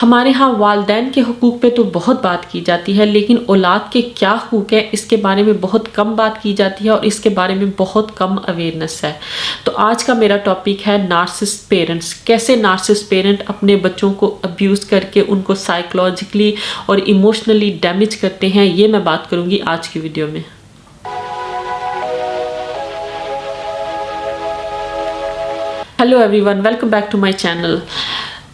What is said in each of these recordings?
ہمارے ہاں والدین کے حقوق پہ تو بہت بات کی جاتی ہے، لیکن اولاد کے کیا حقوق ہیں اس کے بارے میں بہت کم بات کی جاتی ہے اور اس کے بارے میں بہت کم اویئرنیس ہے۔ تو آج کا میرا ٹاپک ہے نارسسٹ پیرنٹس، کیسے نارسسٹ پیرنٹ اپنے بچوں کو ابیوز کر کے ان کو سائیکولوجیکلی اور ایموشنلی ڈیمیج کرتے ہیں، یہ میں بات کروں گی آج کی ویڈیو میں۔ Hello everyone, welcome back to my channel.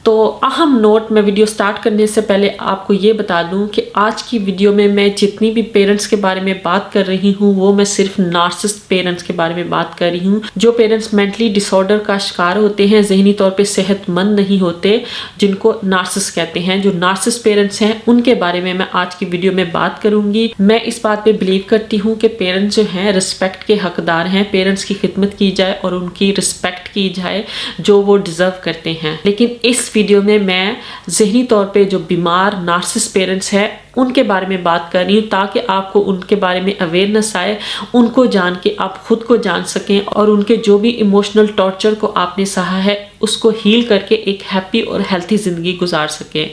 تو اہم نوٹ، میں ویڈیو سٹارٹ کرنے سے پہلے آپ کو یہ بتا دوں کہ آج کی ویڈیو میں میں جتنی بھی پیرنٹس کے بارے میں بات کر رہی ہوں وہ میں صرف نارسسٹ پیرنٹس کے بارے میں بات کر رہی ہوں، جو پیرنٹس مینٹلی ڈس آرڈر کا شکار ہوتے ہیں، ذہنی طور پہ صحت مند نہیں ہوتے، جن کو نارسسٹ کہتے ہیں۔ جو نارسسٹ پیرنٹس ہیں ان کے بارے میں آج کی ویڈیو میں بات کروں گی۔ میں اس بات پہ بلیو کرتی ہوں کہ پیرنٹس جو ہیں رسپیکٹ کے حقدار ہیں، پیرنٹس کی خدمت کی جائے اور ان کی رسپیکٹ کی جائے جو وہ ڈیزرو کرتے ہیں۔ لیکن اس ویڈیو میں ذہنی طور پہ جو بیمار نارسسٹ پیرنٹس ہیں ان کے بارے میں بات کر رہی ہوں، تاکہ آپ کو ان کے بارے میں اویئرنیس آئے، ان کو جان کے آپ خود کو جان سکیں اور ان کے جو بھی ایموشنل ٹارچر کو آپ نے سہا ہے اس کو ہیل کر کے ایک ہیپی اور ہیلتھی زندگی گزار سکیں۔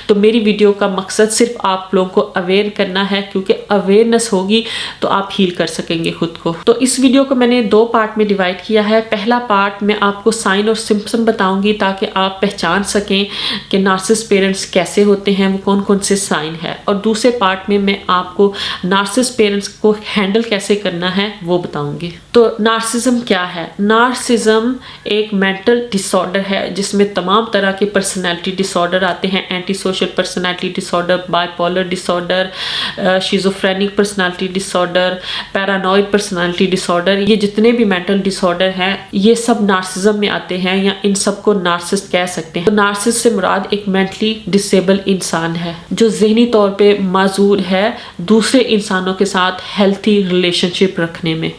تو میری ویڈیو کا مقصد صرف آپ لوگوں کو اویئر کرنا ہے، کیونکہ اویئرنیس ہوگی تو آپ ہیل کر سکیں گے خود کو۔ تو اس ویڈیو کو میں نے 2 پارٹ میں ڈیوائڈ کیا ہے۔ پہلا پارٹ میں آپ کو سائن اور سمپٹم بتاؤں گی تاکہ آپ پہچان سکیں کہ نارسسٹ پیرنٹس کیسے ہوتے ہیں، وہ کون کون سے سائن ہے، اور دوسرے پارٹ میں آپ کو نارسسٹ پیرنٹس کو ہینڈل کیسے کرنا ہے وہ بتاؤں گی۔ تو نارسزم کیا ہے؟ نارسزم ایک مینٹل ڈس آرڈر ہے جس میں تمام طرح کے پرسنالٹی ڈس آرڈر آتے ہیں، antisocial personality disorder, bipolar disorder, schizophrenic personality disorder, paranoid personality disorder, یہ جتنے بھی مینٹل ڈس آرڈر ہیں یہ سب نارسزم میں آتے ہیں، یا ان سب کو نارسسٹ کہہ سکتے ہیں۔ تو نارسسٹ سے مراد ایک مینٹلی ڈسیبل انسان ہے جو ذہنی طور پہ معذور ہے دوسرے انسانوں کے ساتھ ہیلتھی ریلیشن شپ رکھنے میں۔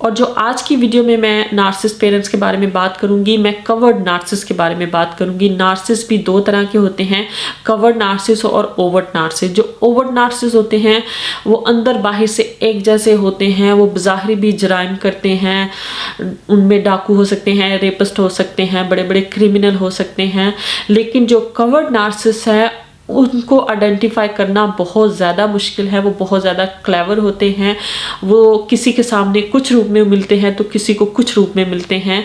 اور جو آج کی ویڈیو میں نارسسٹ پیرنٹس کے بارے میں بات کروں گی، میں کورڈ نارسسٹ کے بارے میں بات کروں گی۔ نارسسٹ بھی 2 طرح کے ہوتے ہیں، کورڈ نارسسٹ اور اوورٹ نارسسٹ۔ جو اوورٹ نارسسٹ ہوتے ہیں وہ اندر باہر سے ایک جیسے ہوتے ہیں، وہ بظاہر بھی جرائم کرتے ہیں، ان میں ڈاکو ہو سکتے ہیں، ریپسٹ ہو سکتے ہیں، بڑے بڑے کریمنل ہو سکتے ہیں۔ لیکن جو کورڈ نارسسٹ ہے ان کو آئیڈینٹیفائی کرنا بہت زیادہ مشکل ہے، وہ بہت زیادہ کلیور ہوتے ہیں، وہ کسی کے سامنے کچھ روپ میں ملتے ہیں تو کسی کو کچھ روپ میں ملتے ہیں،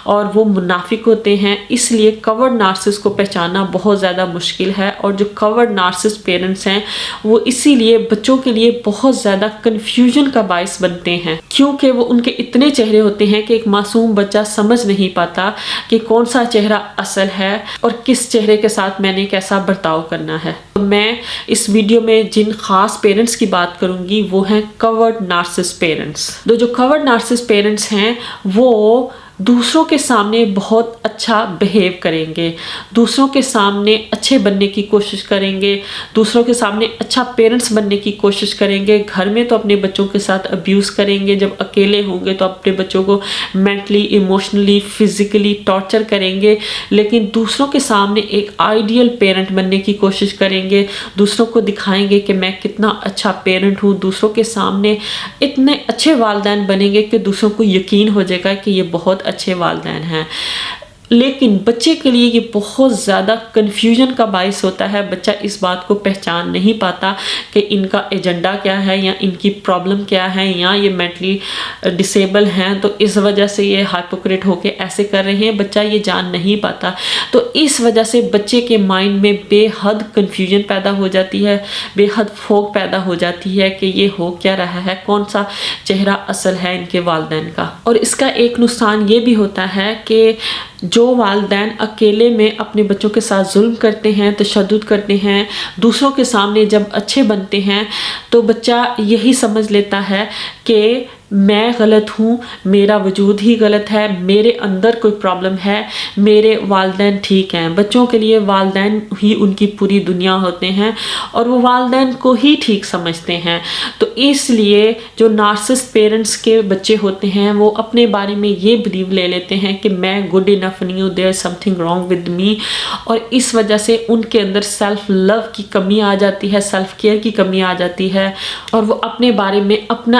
اور وہ منافق ہوتے ہیں۔ اس لیے کورڈ نارسسٹ کو پہچاننا بہت زیادہ مشکل ہے، اور جو کورڈ نارسسٹ پیرنٹس ہیں وہ اسی لیے بچوں کے لیے بہت زیادہ کنفیوژن کا باعث بنتے ہیں، کیونکہ وہ ان کے اتنے چہرے ہوتے ہیں کہ ایک معصوم بچہ سمجھ نہیں پاتا کہ کون سا چہرہ اصل ہے اور کس چہرے کے ساتھ میں نے کیسا برتاؤ کرنا ہے۔ میں اس ویڈیو میں جن خاص پیرنٹس کی بات کروں گی وہ ہیں کورڈ نارسسٹ پیرنٹس۔ جو کورڈ نارسسٹ پیرنٹس ہیں وہ دوسروں کے سامنے بہت اچھا بہیو کریں گے، دوسروں کے سامنے اچھے بننے کی کوشش کریں گے، دوسروں کے سامنے اچھا پیرنٹس بننے کی کوشش کریں گے۔ گھر میں تو اپنے بچوں کے ساتھ ابیوز کریں گے، جب اکیلے ہوں گے تو اپنے بچوں کو مینٹلی، ایموشنلی، فزیکلی ٹارچر کریں گے، لیکن دوسروں کے سامنے ایک آئیڈیل پیرنٹ بننے کی کوشش کریں گے، دوسروں کو دکھائیں گے کہ میں کتنا اچھا پیرنٹ ہوں، دوسروں کے سامنے اتنے اچھے والدین بنیں گے کہ دوسروں کو یقین ہو جائے گا کہ یہ بہت اچھے والدین ہیں۔ لیکن بچے کے لیے یہ بہت زیادہ کنفیوژن کا باعث ہوتا ہے۔ بچہ اس بات کو پہچان نہیں پاتا کہ ان کا ایجنڈا کیا ہے یا ان کی پرابلم کیا ہے، یا یہ مینٹلی ڈسیبل ہیں تو اس وجہ سے یہ ہائپوکریٹ ہو کے ایسے کر رہے ہیں، بچہ یہ جان نہیں پاتا۔ تو اس وجہ سے بچے کے مائنڈ میں بے حد کنفیوژن پیدا ہو جاتی ہے، بے حد فوگ پیدا ہو جاتی ہے کہ یہ ہو کیا رہا ہے، کون سا چہرہ اصل ہے ان کے والدین کا۔ اور اس کا ایک نقصان یہ بھی ہوتا ہے کہ جو والدین اکیلے میں اپنے بچوں کے ساتھ ظلم کرتے ہیں، تشدد کرتے ہیں، دوسروں کے سامنے جب اچھے بنتے ہیں تو بچہ یہی سمجھ لیتا ہے کہ میں غلط ہوں، میرا وجود ہی غلط ہے، میرے اندر کوئی پرابلم ہے، میرے والدین ٹھیک ہیں۔ بچوں کے لیے والدین ہی ان کی پوری دنیا ہوتے ہیں اور وہ والدین کو ہی ٹھیک سمجھتے ہیں۔ تو اس لیے جو نارسسٹ پیرنٹس کے بچے ہوتے ہیں وہ اپنے بارے میں یہ بلیو لے لیتے ہیں کہ میں گڈ انف نہیں ہوں، there something wrong with me, اور اس وجہ سے ان کے اندر سیلف لو کی کمی آ جاتی ہے، سیلف کیئر کی کمی آ جاتی ہے، اور وہ اپنے بارے میں اپنا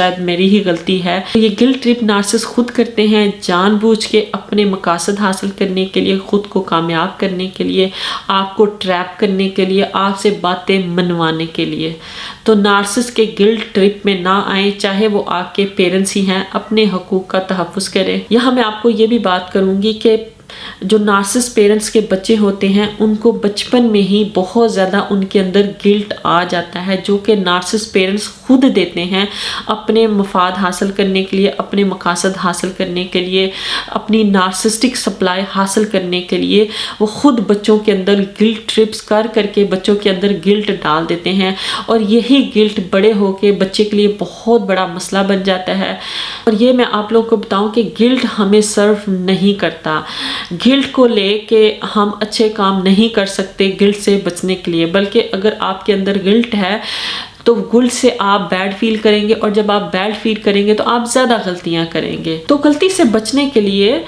شاید میری ہی غلطی ہے. یہ گلٹ ٹرپ نارسس خود کرتے ہیں جان بوجھ کے اپنے مقاصد حاصل کرنے کے لیے، خود کو کامیاب کرنے کے لیے، آپ کو ٹریپ کرنے کے لیے، آپ سے باتیں منوانے کے لیے. تو نارسس کے گلٹ ٹرپ میں نہ آئیں، چاہے وہ آپ کے پیرنٹس ہی ہیں. اپنے حقوق کا تحفظ کریں. یہاں میں آپ کو یہ بھی بات کروں گی کہ جو نارسس پیرنٹس کے بچے ہوتے ہیں ان کو بچپن میں ہی بہت زیادہ ان کے اندر گلٹ آ جاتا ہے، جو کہ نارسس پیرنٹس خود دیتے ہیں اپنے مفاد حاصل کرنے کے لیے، اپنے مقاصد حاصل کرنے کے لیے، اپنی نارسسٹک سپلائی حاصل کرنے کے لیے. وہ خود بچوں کے اندر گلٹ ٹرپس کر کے بچوں کے اندر گلٹ ڈال دیتے ہیں، اور یہی گلٹ بڑے ہو کے بچے کے لیے بہت بڑا مسئلہ بن جاتا ہے. اور یہ میں آپ لوگوں کو بتاؤں کہ گلٹ ہمیں سرو نہیں کرتا. گلٹ کو لے کے ہم اچھے کام نہیں کر سکتے گلٹ سے بچنے کے لیے، بلکہ اگر آپ کے اندر گلٹ ہے تو گلٹ سے آپ بیڈ فیل کریں گے، اور جب آپ بیڈ فیل کریں گے تو آپ زیادہ غلطیاں کریں گے. تو غلطی سے بچنے کے لیے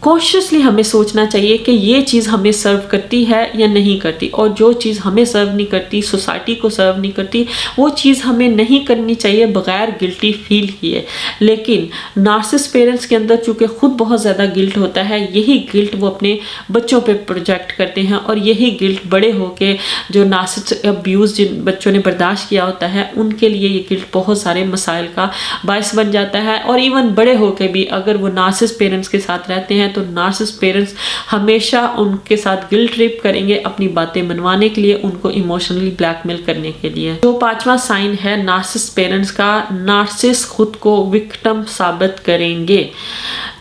کانشیسلی ہمیں سوچنا چاہیے کہ یہ چیز ہمیں سرو کرتی ہے یا نہیں کرتی، اور جو چیز ہمیں سرو نہیں کرتی، سوسائٹی کو سرو نہیں کرتی، وہ چیز ہمیں نہیں کرنی چاہیے بغیر گلٹی فیل کیے. لیکن نارسس پیرنٹس کے اندر چونکہ خود بہت زیادہ گلٹ ہوتا ہے، یہی گلٹ وہ اپنے بچوں پہ پروجیکٹ کرتے ہیں، اور یہی گلٹ بڑے ہو کے جو نارسس ابیوز جن بچوں نے برداشت کیا ہوتا ہے ان کے لیے یہ گلٹ بہت سارے مسائل کا باعث بن جاتا ہے. اور ایون بڑے ہو کے بھی اگر وہ نارسس پیرنٹس کے ساتھ رہتے ہیں تو نارسس پیرنٹس ہمیشہ ان کے ساتھ گلٹ ٹرپ کریں گے اپنی باتیں منوانے کے لیے، ان کو ایموشنلی بلیک میل کرنے کے لیے. جو 5واں سائن ہے نارسس پیرنٹس کا، نارسس خود کو وکٹم ثابت کریں گے.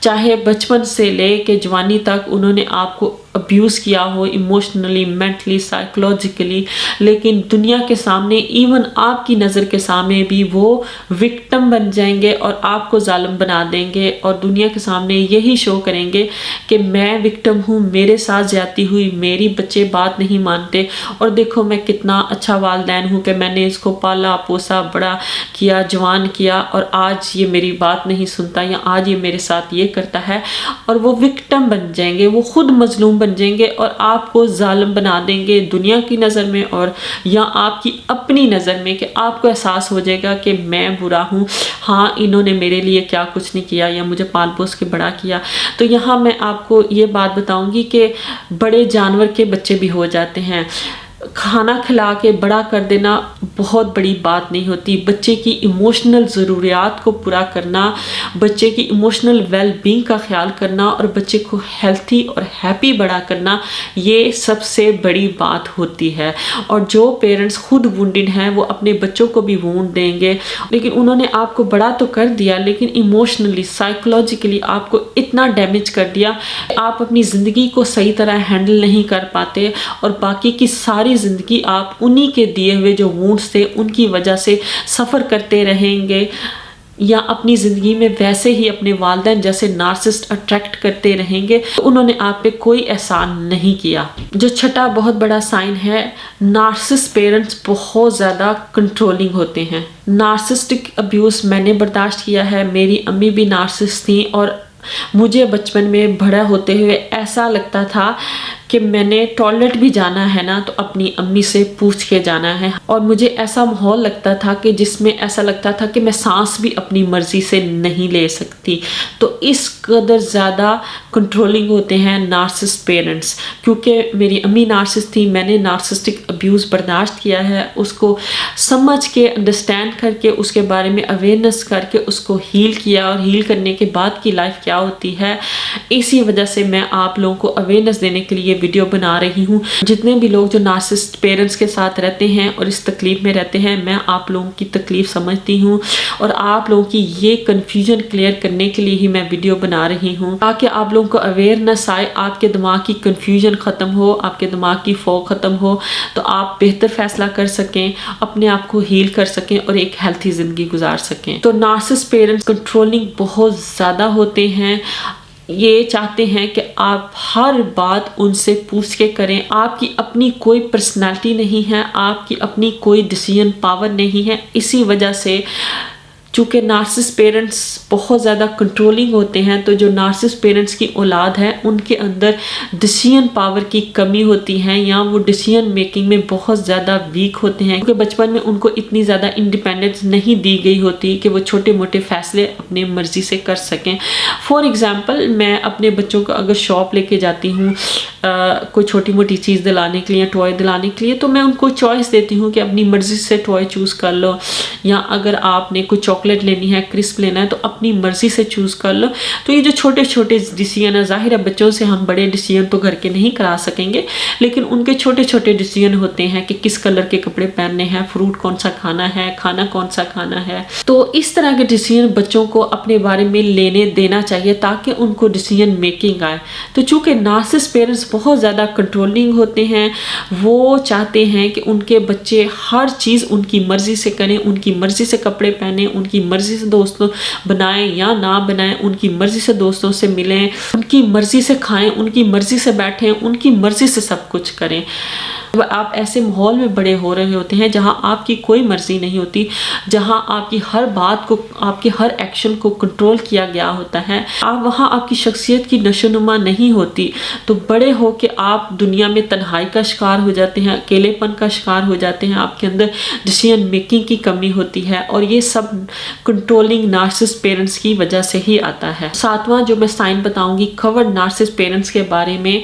چاہے بچپن سے لے کے جوانی تک انہوں نے آپ کو ابیوز کیا ہو، ایموشنلی، مینٹلی، سائیکولوجیکلی، لیکن دنیا کے سامنے، ایون آپ کی نظر کے سامنے بھی وہ وکٹم بن جائیں گے اور آپ کو ظالم بنا دیں گے، اور دنیا کے سامنے یہی شو کریں گے کہ میں وکٹم ہوں، میرے ساتھ زیادتی ہوئی، میری بچے بات نہیں مانتے، اور دیکھو میں کتنا اچھا والدین ہوں کہ میں نے اس کو پالا پوسا، بڑا کیا، جوان کیا، اور آج یہ میری بات نہیں سنتا، یا آج یہ میرے ساتھ یہ کرتا ہے. اور وہ وکٹم بن جائیں گے، وہ خود مظلوم بن جائیں گے، اور آپ کو ظالم بنا دیں گے دنیا کی نظر میں، اور یا آپ کی اپنی نظر میں، کہ آپ کو احساس ہو جائے گا کہ میں برا ہوں، ہاں انہوں نے میرے لیے کیا کچھ نہیں کیا، یا مجھے پال پوس کے بڑا کیا. تو یہاں میں آپ کو یہ بات بتاؤں گی کہ بڑے جانور کے بچے بھی ہو جاتے ہیں. کھانا کھلا کے بڑا کر دینا بہت بڑی بات نہیں ہوتی. بچے کی ایموشنل ضروریات کو پورا کرنا، بچے کی ایموشنل ویل بینگ کا خیال کرنا، اور بچے کو ہیلتھی اور ہیپی بڑا کرنا، یہ سب سے بڑی بات ہوتی ہے. اور جو پیرنٹس خود وونڈڈ ہیں وہ اپنے بچوں کو بھی وونڈ دیں گے، لیکن انہوں نے آپ کو بڑا تو کر دیا، لیکن ایموشنلی، سائیکولوجیکلی آپ کو اتنا ڈیمیج کر دیا کہ آپ اپنی زندگی کو صحیح طرح ہینڈل نہیں کر پاتے، اور باقی کی ساری زندگی آپ انہی کے دیے ہوئے جو وونڈز تھے ان کی وجہ سے سفر کرتے رہیں گے، یا اپنی زندگی میں ویسے ہی اپنے والدین جیسے نارسسٹ اٹریکٹ کرتے رہیں گے. انہوں نے آپ پہ کوئی احسان نہیں کیا. جو چھٹا بہت بڑا سائن ہے، نارسس پیرنٹس بہت زیادہ کنٹرولنگ ہوتے ہیں. نارسسٹک ابیوز میں نے برداشت کیا ہے، میری امی بھی نارسسٹ تھیں، اور مجھے بچپن میں بڑا ہوتے ہوئے ایسا لگتا تھا کہ میں نے ٹوائلٹ بھی جانا ہے نا تو اپنی امی سے پوچھ کے جانا ہے، اور مجھے ایسا ماحول لگتا تھا کہ جس میں ایسا لگتا تھا کہ میں سانس بھی اپنی مرضی سے نہیں لے سکتی. تو اس قدر زیادہ کنٹرولنگ ہوتے ہیں نارسس پیرنٹس. کیونکہ میری امی نارسس تھی، میں نے نارسسٹک ابیوز برداشت کیا ہے، اس کو سمجھ کے، انڈرسٹینڈ کر کے، اس کے بارے میں اویئرنیس کر کے اس کو ہیل کیا، اور ہیل کرنے کے بعد کی لائف کیا ہوتی ہے. اسی وجہ سے میں آپ لوگوں کو اویئرنیس دینے کے لیے ویڈیو بنا رہی ہوں. جتنے بھی لوگ جو نارسسٹ پیرنٹس کے ساتھ رہتے ہیں اور اس تکلیف میں رہتے ہیں، میں آپ لوگوں کی تکلیف سمجھتی ہوں، اور آپ لوگوں کی یہ کنفیوژن کلیئر کرنے کے لیے ہی میں ویڈیو بنا رہی ہوں، تاکہ آپ لوگوں کو اویئرنیس آئے، آپ کے دماغ کی کنفیوژن ختم ہو، آپ کے دماغ کی فوگ ختم ہو، تو آپ بہتر فیصلہ کر سکیں، اپنے آپ کو ہیل کر سکیں، اور ایک ہیلتھی زندگی گزار سکیں. تو نارسس پیرنٹس کنٹرولنگ بہت زیادہ ہوتے ہیں. یہ چاہتے ہیں کہ آپ ہر بات ان سے پوچھ کے کریں. آپ کی اپنی کوئی پرسنالٹی نہیں ہے، آپ کی اپنی کوئی ڈیسیژن پاور نہیں ہے. اسی وجہ سے چونکہ نارسسٹ پیرنٹس بہت زیادہ کنٹرولنگ ہوتے ہیں، تو جو نارسسٹ پیرنٹس کی اولاد ہے ان کے اندر ڈیسیژن پاور کی کمی ہوتی ہے، یا وہ ڈیسیژن میکنگ میں بہت زیادہ ویک ہوتے ہیں، کیونکہ بچپن میں ان کو اتنی زیادہ انڈیپینڈنس نہیں دی گئی ہوتی کہ وہ چھوٹے موٹے فیصلے اپنے مرضی سے کر سکیں۔ فار ایگزامپل، میں اپنے بچوں کو اگر شاپ لے کے جاتی ہوں کوئی چھوٹی موٹی چیز دلانے کے لیے، ٹوائے دلانے کے لیے، تو میں ان کو چوائس دیتی ہوں کہ اپنی مرضی سے ٹوائے چوز کر لو، یا اگر آپ نے کوئی چاکلیٹ لینی ہے، کرسپ لینا ہے، تو اپنی مرضی سے چوز کر لو۔ تو یہ جو چھوٹے چھوٹے ڈیسیژن ہیں، ظاہر ہے بچوں سے ہم بڑے ڈیسیژن تو گھر کے نہیں کرا سکیں گے، لیکن ان کے چھوٹے چھوٹے ڈیسیژن ہوتے ہیں کہ کس کلر کے کپڑے پہننے ہیں، فروٹ کون سا کھانا ہے، کھانا کون سا کھانا ہے۔ تو اس طرح کے ڈیسیژن بچوں کو اپنے بارے میں لینے دینا چاہیے تاکہ ان کو ڈیسیژن میکنگ آئے۔ تو چونکہ نارسسٹ پیرنٹس بہت زیادہ کنٹرولنگ ہوتے ہیں، وہ چاہتے ہیں کہ ان کے بچے ہر چیز ان کی مرضی سے کریں، ان کی مرضی سے کپڑے پہنیں، ان کی مرضی سے دوستوں بنائیں یا نہ بنائیں، ان کی مرضی سے دوستوں سے ملیں، ان کی مرضی سے کھائیں، ان کی مرضی سے بیٹھیں، ان کی مرضی سے سب کچھ کریں۔ آپ ایسے ماحول میں بڑے ہو رہے ہوتے ہیں جہاں آپ کی کوئی مرضی نہیں ہوتی، جہاں آپ کی ہر بات کو، آپ کے ہر ایکشن کو کنٹرول کیا گیا ہوتا ہے، وہاں آپ کی شخصیت کی نشو نما نہیں ہوتی، تو بڑے ہو کے آپ دنیا میں تنہائی کا شکار ہو جاتے ہیں، اکیلے پن کا شکار ہو جاتے ہیں، آپ کے اندر ڈیسیژن میکنگ کی کمی ہوتی ہے، اور یہ سب کنٹرولنگ نارسسٹ پیرنٹس کی وجہ سے ہی آتا ہے۔ ساتواں جو میں سائن بتاؤں گی کورڈ نارسسٹ پیرنٹس کے بارے میں،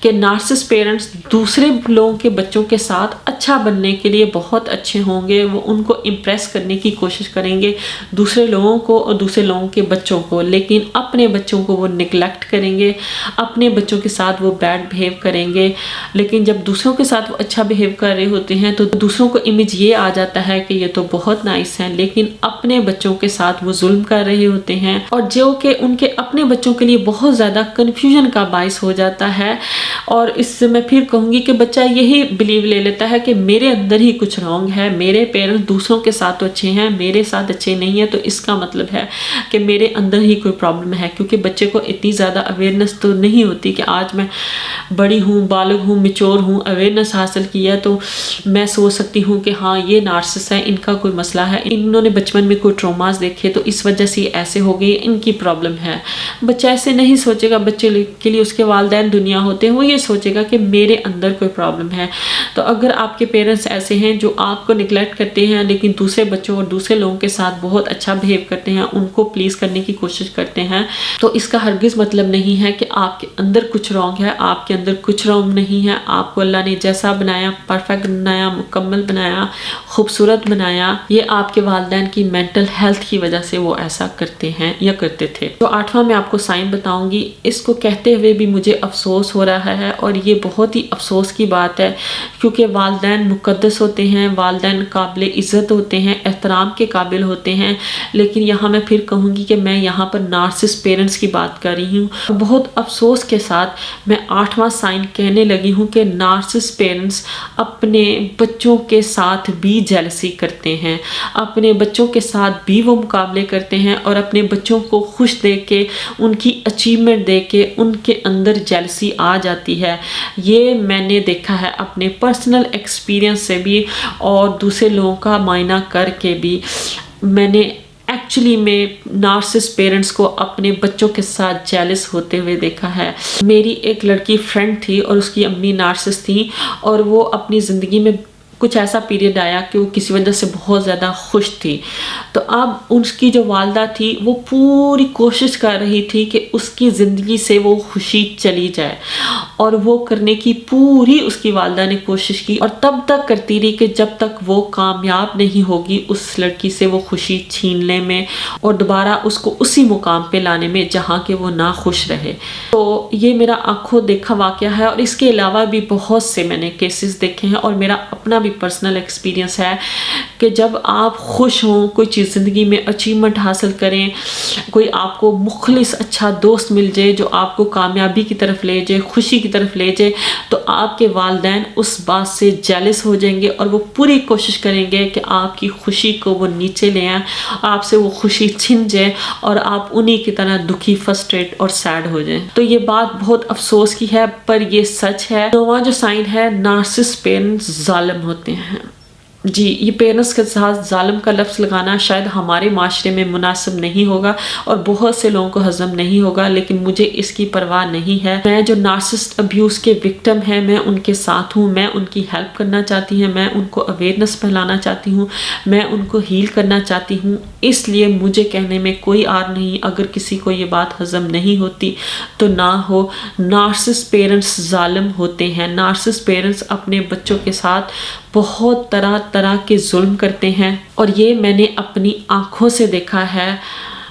کہ نارسسٹ پیرنٹس دوسرے لوگوں کے بچوں کے ساتھ اچھا بننے کے لیے بہت اچھے ہوں گے، وہ ان کو امپریس کرنے کی کوشش کریں گے، دوسرے لوگوں کو اور دوسرے لوگوں کے بچوں کو، لیکن اپنے بچوں کو وہ نیگلیکٹ کریں گے، اپنے بچوں کے ساتھ وہ بیڈ بہیو کریں گے۔ لیکن جب دوسروں کے ساتھ وہ اچھا بہیو کر رہے ہوتے ہیں تو دوسروں کو امیج یہ آ جاتا ہے کہ یہ تو بہت نائس ہیں، لیکن اپنے بچوں کے ساتھ وہ ظلم کر رہے ہوتے ہیں، اور جو کہ ان کے اپنے بچوں کے لیے بہت زیادہ کنفیوژن کا باعث ہو جاتا ہے۔ اور اس سے میں پھر کہوں گی کہ بچہ یہی بلیو لے لیتا ہے کہ میرے اندر ہی کچھ رانگ ہے، میرے پیرنٹس دوسروں کے ساتھ تو اچھے ہیں، میرے ساتھ اچھے نہیں ہیں، تو اس کا مطلب ہے کہ میرے اندر ہی کوئی پرابلم ہے، کیونکہ بچے کو اتنی زیادہ اویئرنیس تو نہیں ہوتی کہ آج میں بڑی ہوں، بالغ ہوں، میچور ہوں، اویئرنیس حاصل کیا تو میں سوچ سکتی ہوں کہ ہاں یہ نارسسٹ ہے، ان کا کوئی مسئلہ ہے، انہوں نے بچپن میں کوئی ٹروماز دیکھے تو اس وجہ سے ایسے ہو گئی، ان کی پرابلم ہے۔ بچہ ایسے نہیں سوچے گا، بچے کے لیے اس کے والدین دنیا ہوتے ہیں، وہ یہ سوچے گا کہ میرے اندر کوئی پرابلم ہے۔ تو اگر آپ کے پیرنٹس ایسے ہیں جو آپ کو نیگلیکٹ کرتے ہیں لیکن دوسرے بچوں اور دوسرے لوگوں کے ساتھ بہت اچھا بہیو کرتے ہیں، ان کو پلیز کرنے کی کوشش کرتے ہیں، تو اس کا ہرگز مطلب نہیں ہے کہ آپ کے اندر کچھ رانگ ہے، آپ کے اندر کچھ رانگ نہیں ہے۔ آپ کو اللہ نے جیسا بنایا، پرفیکٹ بنایا، مکمل بنایا، خوبصورت بنایا، یہ آپ کے والدین کی مینٹل ہیلتھ کی وجہ سے وہ ایسا کرتے ہیں یا کرتے تھے۔ تو 8واں میں آپ کو سائن بتاؤں گی، اس کو کہتے ہوئے بھی مجھے افسوس ہو رہا ہے، اور یہ بہت ہی افسوس کی بات ہے، کیونکہ والدین مقدس ہوتے ہیں، والدین قابل عزت ہوتے ہیں، احترام کے قابل ہوتے ہیں، لیکن یہاں میں پھر کہوں گی کہ میں یہاں پر نارسسٹ پیرنٹس کی بات کر رہی ہوں۔ بہت افسوس کے ساتھ میں 8واں سائن کہنے لگی ہوں کہ نارسسٹ پیرنٹس اپنے بچوں کے ساتھ بھی جیلسی کرتے ہیں، اپنے بچوں کے ساتھ بھی وہ مقابلے کرتے ہیں، اور اپنے بچوں کو خوش دیکھ کے، ان کی اچیومنٹ دیکھ کے ان کے اندر جیلسی آ جاتی ہے۔ یہ میں نے دیکھا ہے اپنے پرسنل ایکسپیرینس سے بھی، اور دوسرے لوگوں کا معائنہ کر کے بھی۔ میں نے ایکچولی میں نارسسٹ پیرنٹس کو اپنے بچوں کے ساتھ جیلس ہوتے ہوئے دیکھا ہے۔ میری ایک لڑکی فرینڈ تھی اور اس کی امی نارسسٹ تھی، اور وہ اپنی زندگی میں کچھ ایسا پیریڈ آیا کہ وہ کسی وجہ سے بہت زیادہ خوش تھی، تو اب اس کی جو والدہ تھی وہ پوری کوشش کر رہی تھی کہ اس کی زندگی سے وہ خوشی چلی جائے، اور وہ کرنے کی پوری اس کی والدہ نے کوشش کی، اور تب تک کرتی رہی کہ جب تک وہ کامیاب نہیں ہوگی اس لڑکی سے وہ خوشی چھیننے میں، اور دوبارہ اس کو اسی مقام پہ لانے میں جہاں کہ وہ نہ خوش رہے۔ تو یہ میرا آنکھوں دیکھا واقعہ ہے، اور اس کے علاوہ بھی بہت سے میں نے کیسز دیکھے ہیں، اور میرا اپنا بھی پرسنل ایکسپیرینس ہے کہ جب آپ خوش ہوں، کوئی چیز زندگی میں اچیومنٹ حاصل کریں، کوئی آپ کو مخلص اچھا دوست مل جائے جو آپ کو کامیابی کی طرف لے جائے، خوشی کی طرف لے جائے، تو آپ کے والدین اس بات سے جیلس ہو جائیں گے، اور وہ پوری کوشش کریں گے کہ آپ کی خوشی کو وہ نیچے لے آئیں، آپ سے وہ خوشی چھن جائے، اور آپ انہی کی طرح دکھی، فرسٹریٹ اور سیڈ ہو جائیں۔ تو یہ بات بہت افسوس کی ہے، پر یہ سچ ہے۔ 9واں جو سائن ہے، نارسسٹ پیرنٹس ظالم ہوتے ہیں۔ جی یہ پیرنٹس کے ساتھ ظالم کا لفظ لگانا شاید ہمارے معاشرے میں مناسب نہیں ہوگا اور بہت سے لوگوں کو ہضم نہیں ہوگا، لیکن مجھے اس کی پرواہ نہیں ہے۔ میں جو نارسسٹ ابیوز کے وکٹم ہیں میں ان کے ساتھ ہوں، میں ان کی ہیلپ کرنا چاہتی ہوں، میں ان کو اویئرنیس پھیلانا چاہتی ہوں، میں ان کو ہیل کرنا چاہتی ہوں، اس لیے مجھے کہنے میں کوئی آر نہیں۔ اگر کسی کو یہ بات ہضم نہیں ہوتی تو نہ ہو۔ نارسسٹ پیرنٹس ظالم ہوتے ہیں، نارسسٹ پیرنٹس اپنے بچوں کے ساتھ بہت طرح کے ظلم کرتے ہیں، اور یہ میں نے اپنی آنکھوں سے دیکھا ہے،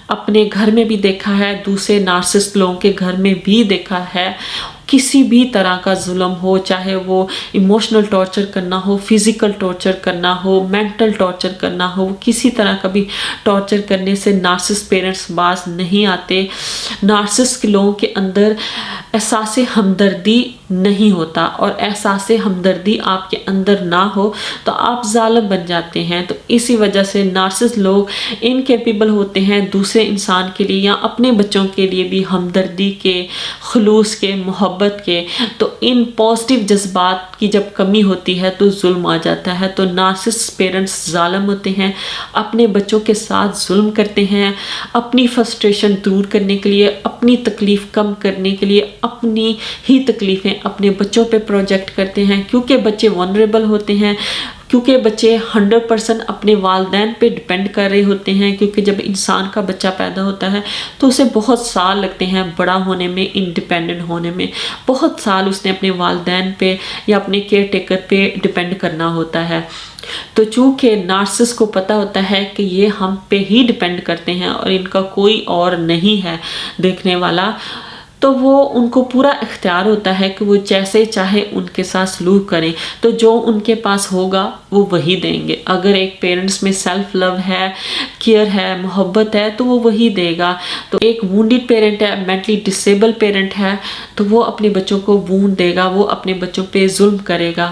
اپنے گھر میں بھی دیکھا ہے، دوسرے نارسسٹ لوگوں کے گھر میں بھی دیکھا ہے۔ کسی بھی طرح کا ظلم ہو، چاہے وہ ایموشنل ٹارچر کرنا ہو، فزیکل ٹارچر کرنا ہو، مینٹل ٹارچر کرنا ہو، کسی طرح کا بھی ٹارچر کرنے سے نارسسٹ پیرنٹس باز نہیں آتے۔ نارسسٹ لوگوں کے اندر احساس ہمدردی نہیں ہوتا، اور احساس ہمدردی آپ کے اندر نہ ہو تو آپ ظالم بن جاتے ہیں۔ تو اسی وجہ سے نارسسٹ لوگ انکیپیبل ہوتے ہیں دوسرے انسان کے لیے یا اپنے بچوں کے لیے بھی ہمدردی کے، خلوص کے، محبت کے۔ تو ان پازیٹیو جذبات کی جب کمی ہوتی ہے تو ظلم آ جاتا ہے۔ تو نارسسٹ پیرنٹس ظالم ہوتے ہیں، اپنے بچوں کے ساتھ ظلم کرتے ہیں، اپنی فرسٹریشن دور کرنے کے لیے، اپنی تکلیف کم کرنے کے لیے اپنی ہی تکلیفیں اپنے بچوں پہ پروجیکٹ کرتے ہیں، کیونکہ بچے ونریبل ہوتے ہیں، کیونکہ بچے 100% اپنے والدین پہ ڈپینڈ کر رہے ہوتے ہیں، کیونکہ جب انسان کا بچہ پیدا ہوتا ہے تو اسے بہت سال لگتے ہیں بڑا ہونے میں، انڈیپینڈنٹ ہونے میں، بہت سال اس نے اپنے والدین پہ یا اپنے کیئر ٹیکر پہ ڈپینڈ کرنا ہوتا ہے۔ تو چونکہ نارسس کو پتہ ہوتا ہے کہ یہ ہم پہ ہی ڈپینڈ کرتے ہیں اور ان کا کوئی اور نہیں ہے دیکھنے والا، تو وہ ان کو پورا اختیار ہوتا ہے کہ وہ جیسے چاہے ان کے ساتھ سلوک کریں، تو جو ان کے پاس ہوگا وہ وہی دیں گے۔ اگر ایک پیرنٹس میں سیلف لو ہے، کیئر ہے، محبت ہے تو وہ وہی دے گا۔ تو ایک وونڈڈ پیرنٹ ہے، مینٹلی ڈسیبل پیرنٹ ہے، تو وہ اپنے بچوں کو وونڈ دے گا، وہ اپنے بچوں پہ ظلم کرے گا۔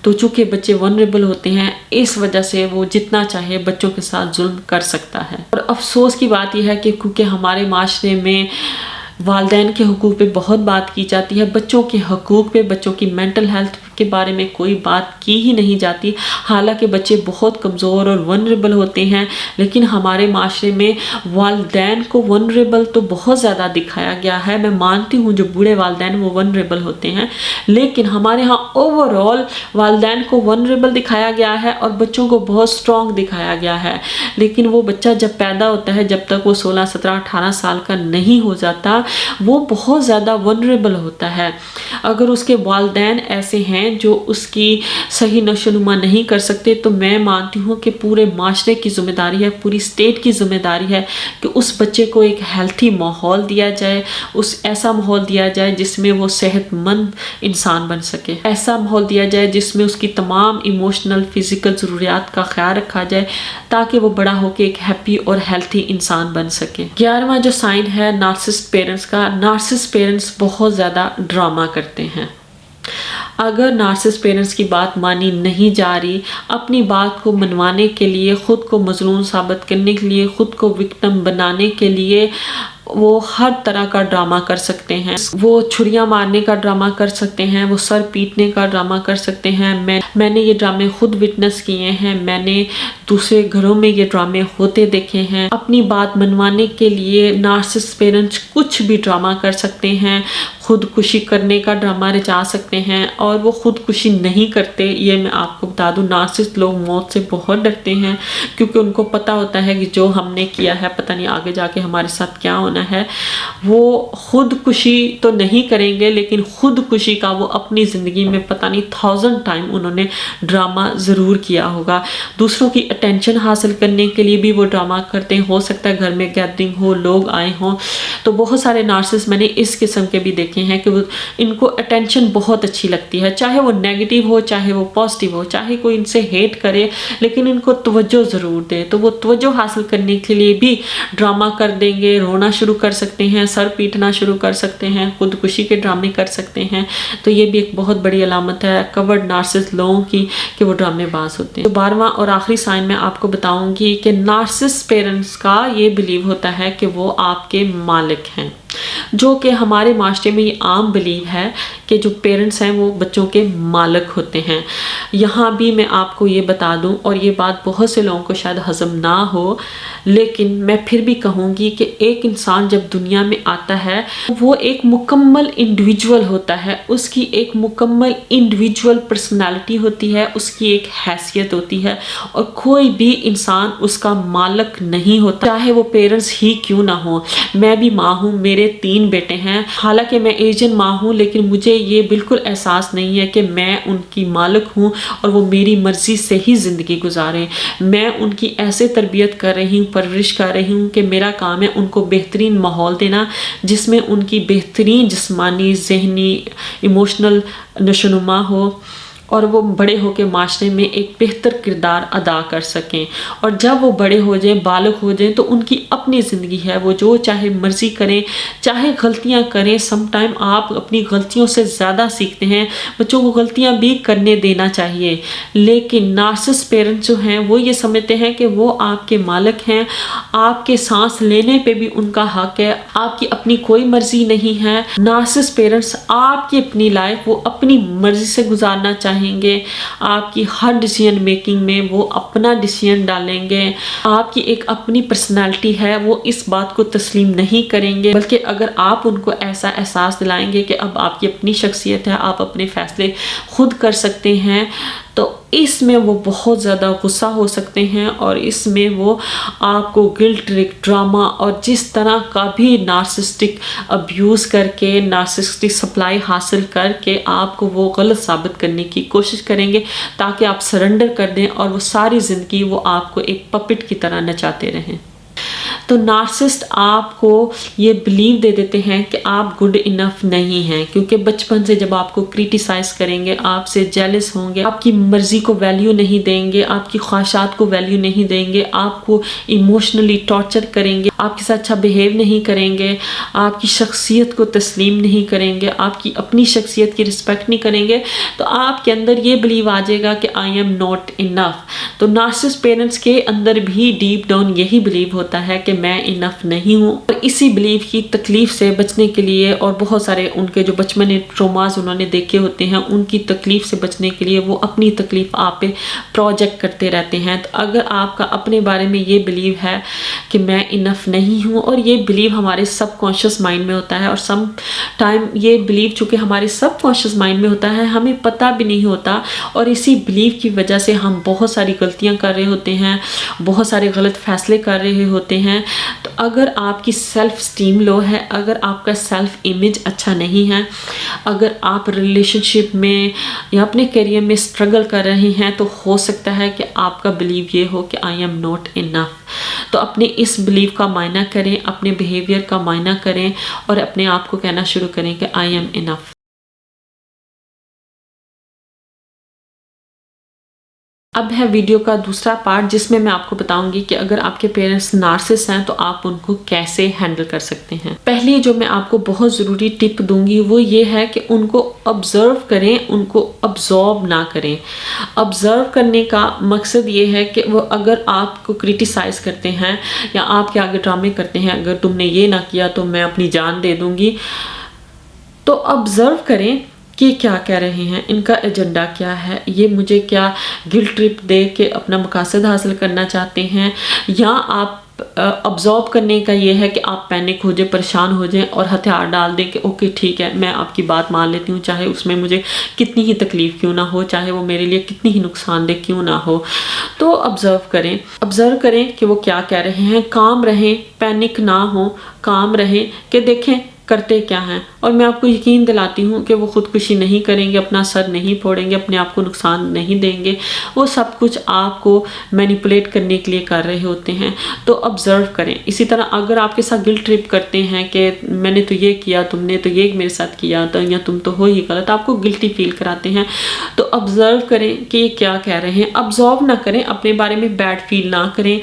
تو چونکہ بچے ونریبل ہوتے ہیں اس وجہ سے وہ جتنا چاہے بچوں کے ساتھ ظلم کر سکتا ہے۔ اور افسوس کی بات یہ ہے کہ کیونکہ ہمارے معاشرے میں والدین کے حقوق پہ بہت بات کی جاتی ہے، بچوں کے حقوق پہ، بچوں کی مینٹل ہیلتھ کے بارے میں کوئی بات کی ہی نہیں جاتی، حالانکہ بچے بہت کمزور اور ونریبل ہوتے ہیں، لیکن ہمارے معاشرے میں والدین کو ونریبل تو بہت زیادہ دکھایا گیا ہے۔ میں مانتی ہوں جو بوڑھے والدین وہ ونریبل ہوتے ہیں، لیکن ہمارے ہاں اوور آل والدین کو ونریبل دکھایا گیا ہے اور بچوں کو بہت اسٹرانگ دکھایا گیا ہے۔ لیکن وہ بچہ جب پیدا ہوتا ہے، جب تک وہ 16 17 18 سال کا نہیں ہو جاتا، وہ بہت زیادہ ونریبل ہوتا ہے۔ اگر اس کے والدین ایسے ہیں جو اس کی صحیح نشو نما نہیں کر سکتے، تو میں مانتی ہوں کہ پورے معاشرے کی ذمہ داری ہے، پوری اسٹیٹ کی ذمہ داری ہے کہ اس بچے کو ایک ہیلتھی ماحول دیا جائے، ایسا ماحول دیا جائے جس میں وہ صحت مند انسان بن سکے، ایسا ماحول دیا جائے جس میں اس کی تمام ایموشنل فزیکل ضروریات کا خیال رکھا جائے، تاکہ وہ بڑا ہو کے ایک ہیپی اور ہیلتھی انسان بن سکے۔ 11واں جو سائن ہے نارسسٹ پیرنٹس کا، نارسسٹ پیرنٹس بہت زیادہ ڈرامہ کرتے ہیں۔ اگر نارسسٹ پیرنٹس کی بات مانی نہیں جا رہی، اپنی بات کو منوانے کے لیے، خود کو مظلوم ثابت کرنے کے لیے، خود کو وکٹم بنانے کے لیے وہ ہر طرح کا ڈرامہ کر سکتے ہیں۔ وہ چھریاں مارنے کا ڈرامہ کر سکتے ہیں، وہ سر پیٹنے کا ڈرامہ کر سکتے ہیں۔ میں نے یہ ڈرامے خود وٹنس کیے ہیں، میں نے دوسرے گھروں میں یہ ڈرامے ہوتے دیکھے ہیں۔ اپنی بات منوانے کے لیے نارسسٹ پیرنٹس کچھ بھی ڈرامہ کر سکتے ہیں، خودکشی کرنے کا ڈرامہ رچا سکتے ہیں، اور وہ خودکشی نہیں کرتے۔ یہ میں آپ کو بتا دوں، نارسسٹ لوگ موت سے بہت ڈرتے ہیں، کیونکہ ان کو پتہ ہوتا ہے کہ جو ہم نے کیا ہے پتہ نہیں آگے جا کے ہمارے ساتھ کیا ہونا ہے۔ وہ خودکشی تو نہیں کریں گے، لیکن خودکشی کا وہ اپنی زندگی میں پتہ نہیں 1000 ٹائم انہوں نے ڈرامہ ضرور کیا ہوگا۔ دوسروں کی اٹینشن حاصل کرنے کے لیے بھی وہ ڈرامہ کرتے ہیں، ہو سکتا ہے گھر میں گیدرنگ ہو، لوگ آئے ہوں، تو بہت سارے نارسسٹ میں نے اس قسم کے بھی دیکھے ہیں کہ ان کو اٹینشن بہت اچھی لگتی ہے، چاہے وہ نیگیٹو ہو چاہے وہ پازیٹیو ہو، چاہے کوئی ان سے ہیٹ کرے لیکن ان کو توجہ ضرور دے، تو وہ توجہ حاصل کرنے کے لیے بھی ڈرامہ کر دیں گے، رونا شروع کر سکتے ہیں، سر پیٹنا شروع کر سکتے ہیں، خودکشی کے ڈرامے کر سکتے ہیں۔ تو یہ بھی ایک بہت بڑی علامت ہے کورڈ نارسسٹ لوگوں کی کہ وہ ڈرامے باز ہوتے ہیں۔ تو 12واں اور آخری سائن میں آپ کو بتاؤں گی کہ نارسسٹ پیرنٹس کا یہ بلیو ہوتا ہے کہ وہ آپ کے مالک ہیں۔ جو کہ ہمارے معاشرے میں یہ عام بلیو ہے کہ جو پیرنٹس ہیں وہ بچوں کے مالک ہوتے ہیں۔ یہاں بھی میں آپ کو یہ بتا دوں، اور یہ بات بہت سے لوگوں کو شاید ہضم نہ ہو، لیکن میں پھر بھی کہوں گی کہ ایک انسان جب دنیا میں آتا ہے وہ ایک مکمل انڈیویجول ہوتا ہے، اس کی ایک مکمل انڈیویجول پرسنالٹی ہوتی ہے، اس کی ایک حیثیت ہوتی ہے، اور کوئی بھی انسان اس کا مالک نہیں ہوتا، چاہے وہ پیرنٹس ہی کیوں نہ ہو۔ میں بھی ماں ہوں، میرے 3 بیٹے ہیں، حالانکہ میں ایجن ماں ہوں، لیکن مجھے یہ بالکل احساس نہیں ہے کہ میں ان کی مالک ہوں اور وہ میری مرضی سے ہی زندگی گزاریں۔ میں ان کی ایسے تربیت کر رہی ہوں، پرورش کر رہی ہوں کہ میرا کام ہے ان کو بہترین ماحول دینا، جس میں ان کی بہترین جسمانی، ذہنی، ایموشنل نشوونما ہو، اور وہ بڑے ہو کے معاشرے میں ایک بہتر کردار ادا کر سکیں۔ اور جب وہ بڑے ہو جائیں، بالغ ہو جائیں، تو ان کی اپنی زندگی ہے، وہ جو چاہے مرضی کریں، چاہے غلطیاں کریں۔ سم ٹائم آپ اپنی غلطیوں سے زیادہ سیکھتے ہیں، بچوں کو غلطیاں بھی کرنے دینا چاہیے، لیکن نارسسٹ پیرنٹس جو ہیں وہ یہ سمجھتے ہیں کہ وہ آپ کے مالک ہیں، آپ کے سانس لینے پہ بھی ان کا حق ہے، آپ کی اپنی کوئی مرضی نہیں ہے۔ نارسسٹ پیرنٹس آپ کی اپنی لائف وہ اپنی مرضی سے گزارنا چاہیں گے، آپ کی ہر ڈیسیژن میکنگ میں وہ اپنا ڈیسیژن ڈالیں گے، آپ کی ایک اپنی پرسنالٹی ہے، وہ اس بات کو تسلیم نہیں کریں گے، بلکہ اگر آپ ان کو ایسا احساس دلائیں گے کہ اب آپ کی اپنی شخصیت ہے، آپ اپنے فیصلے خود کر سکتے ہیں، تو اس میں وہ بہت زیادہ غصہ ہو سکتے ہیں، اور اس میں وہ آپ کو گلٹ ٹرک، ڈراما اور جس طرح کا بھی نارسسٹک ابیوز کر کے، نارسسٹک سپلائی حاصل کر کے آپ کو وہ غلط ثابت کرنے کی کوشش کریں گے، تاکہ آپ سرنڈر کر دیں، اور وہ ساری زندگی وہ آپ کو ایک پپٹ کی طرح نچاتے رہیں۔ تو نارسسٹ آپ کو یہ بلیو دے دیتے ہیں کہ آپ گڈ انف نہیں ہیں، کیونکہ بچپن سے جب آپ کو کریٹیسائز کریں گے، آپ سے جیلس ہوں گے، آپ کی مرضی کو ویلیو نہیں دیں گے، آپ کی خواہشات کو ویلیو نہیں دیں گے، آپ کو ایموشنلی ٹارچر کریں گے، آپ کے ساتھ اچھا بیہیو نہیں کریں گے، آپ کی شخصیت کو تسلیم نہیں کریں گے، آپ کی اپنی شخصیت کی رسپیکٹ نہیں کریں گے، تو آپ کے اندر یہ بلیو آ جائے گا کہ آئی ایم ناٹ انف۔ تو نارسسٹ پیرنٹس کے اندر بھی ڈیپ ڈاؤن یہی بلیو ہوتا ہے کہ میں انف نہیں ہوں، اور اسی بلیو کی تکلیف سے بچنے کے لیے، اور بہت سارے ان کے جو بچپن ٹروماز انہوں نے دیکھے ہوتے ہیں، ان کی تکلیف سے بچنے کے لیے وہ اپنی تکلیف آپ پہ پروجیکٹ کرتے رہتے ہیں۔ تو اگر آپ کا اپنے بارے میں یہ بلیو ہے کہ میں انف نہیں ہوں، اور یہ بلیو ہمارے سب کانشیس مائنڈ میں ہوتا ہے، اور سم ٹائم یہ بلیو چونکہ ہمارے سب کانشیس مائنڈ میں ہوتا ہے، ہمیں پتہ بھی نہیں ہوتا، اور اسی بلیو کی وجہ سے ہم بہت ساری غلطیاں کر رہے ہوتے ہیں، بہت سارے غلط فیصلے کر رہے ہوتے ہیں۔ تو اگر آپ کی سیلف اسٹیم لو ہے، اگر آپ کا سیلف امیج اچھا نہیں ہے، اگر آپ ریلیشن شپ میں یا اپنے کیریئر میں اسٹرگل کر رہے ہیں، تو ہو سکتا ہے کہ آپ کا بلیو یہ ہو کہ آئی ایم ناٹ انف۔ تو اپنے اس بلیو کا معائنہ کریں، اپنے بیہیویئر کا معائنہ کریں، اور اپنے آپ کو کہنا شروع کریں کہ آئی ایم انف۔ اب ہے ویڈیو کا دوسرا پارٹ، جس میں میں آپ کو بتاؤں گی کہ اگر آپ کے پیرنٹس نارسسٹ ہیں تو آپ ان کو کیسے ہینڈل کر سکتے ہیں۔ پہلی جو میں آپ کو بہت ضروری ٹپ دوں گی وہ یہ ہے کہ ان کو آبزرو کریں، ان کو ابزارب نہ کریں۔ آبزرو کرنے کا مقصد یہ ہے کہ وہ اگر آپ کو کریٹیسائز کرتے ہیں یا آپ کے آگے ڈرامے کرتے ہیں، اگر تم نے یہ نہ کیا تو میں اپنی جان دے دوں گی، تو آبزرو کریں کہ کیا کہہ رہے ہیں، ان کا ایجنڈا کیا ہے، یہ مجھے کیا گلٹ ٹرپ دے کے اپنا مقاصد حاصل کرنا چاہتے ہیں، یا آپ ابزارب کرنے کا یہ ہے کہ آپ پینک ہو جائیں، پریشان ہو جائیں، اور ہتھیار ڈال دیں کہ اوکے ٹھیک ہے میں آپ کی بات مان لیتی ہوں، چاہے اس میں مجھے کتنی ہی تکلیف کیوں نہ ہو، چاہے وہ میرے لیے کتنی ہی نقصان دہ کیوں نہ ہو۔ تو آبزرو کریں کہ وہ کیا کہہ رہے ہیں، کام رہیں، پینک نہ ہو، کام رہیں کہ دیکھیں کرتے کیا ہیں، اور میں آپ کو یقین دلاتی ہوں کہ وہ خودکشی نہیں کریں گے، اپنا سر نہیں پھوڑیں گے، اپنے آپ کو نقصان نہیں دیں گے، وہ سب کچھ آپ کو مینیپولیٹ کرنے کے لیے کر رہے ہوتے ہیں۔ تو آبزرو کریں۔ اسی طرح اگر آپ کے ساتھ گلٹ ٹرپ کرتے ہیں کہ میں نے تو یہ کیا، تم نے تو یہ میرے ساتھ کیا، یا تم تو ہو ہی غلط، آپ کو گلٹی فیل کراتے ہیں، تو آبزرو کریں کہ یہ کیا کہہ رہے ہیں۔ آبزرو نہ کریں، اپنے بارے میں بیڈ فیل نہ کریں،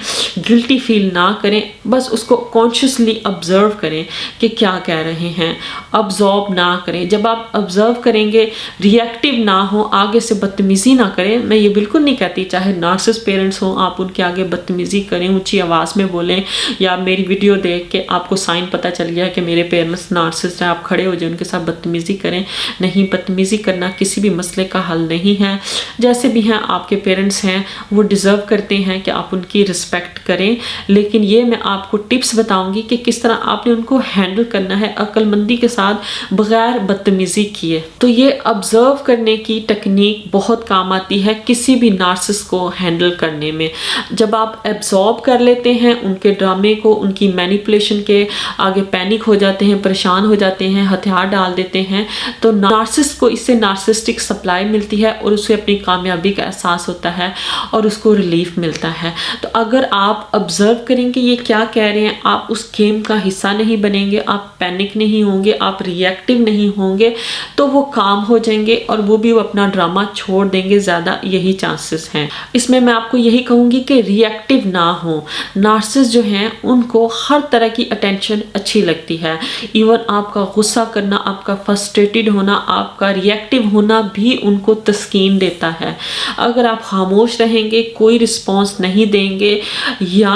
گلٹی فیل نہ کریں، بس اس کو کانشیسلی آبزرو کریں کہ کیا کہہ رہے رہے ہیں، ابزارب نہ کریں. جب آپ آبزرو کریں گے، ریئیکٹیو نہ ہوں، آگے سے بدتمیزی نہ کریں. میں یہ بالکل نہیں کہتی چاہے نارسسٹ پیرنٹس ہوں آپ ان کے آگے بدتمیزی کریں، اونچی آواز میں بولیں، یا میری ویڈیو دیکھ کے آپ کو سائن پتہ چل گیا کہ میرے پیرنٹس نارسسٹ ہیں، آپ کھڑے ہو جائیں ان کے ساتھ بدتمیزی کریں. نہیں، بدتمیزی کرنا کسی بھی مسئلے کا حل نہیں ہے. جیسے بھی ہیں آپ کے پیرنٹس ہیں، وہ ڈیزرو کرتے ہیں کہ آپ ان کی رسپیکٹ کریں، لیکن یہ میں آپ کو ٹپس بتاؤں گی کہ کس طرح آپ نے ان کو ہینڈل کرنا ہے عقل مندی کے ساتھ بغیر بدتمیزی کیے. تو یہ آبزرو کرنے کی ٹیکنیک بہت کام آتی ہے کسی بھی نارسسٹ کو ہینڈل کرنے میں. جب آپ ایبزارب کر لیتے ہیں ان کے ڈرامے کو، ان کی مینیپولیشن کے آگے پینک ہو جاتے ہیں، پریشان ہو جاتے ہیں، ہتھیار ڈال دیتے ہیں، تو نارسسٹ کو اس سے نارسسٹک سپلائی ملتی ہے اور اسے اپنی کامیابی کا احساس ہوتا ہے اور اس کو ریلیف ملتا ہے. تو اگر آپ آبزرو کریں کہ یہ کیا کہہ رہے ہیں، آپ اس گیم کا حصہ نہیں بنیں گے، آپ پینک نہیں ہوں گے، آپ ریئیکٹیو نہیں ہوں گے، تو وہ کام ہو جائیں گے اور وہ بھی اپنا ڈرامہ چھوڑ دیں گے. زیادہ یہی چانسز ہیں. اس میں آپ کو یہی کہوں گی کہ ریئیکٹیو نہ ہوں. نارسسٹ جو ہیں ان کو ہر طرح کی اٹینشن اچھی لگتی ہے. ایون آپ کا غصہ کرنا، آپ کا فرسٹریٹڈ ہونا، آپ کا ریئیکٹیو ہونا بھی ان کو تسکین دیتا ہے. اگر آپ خاموش رہیں گے، کوئی رسپانس نہیں دیں گے، یا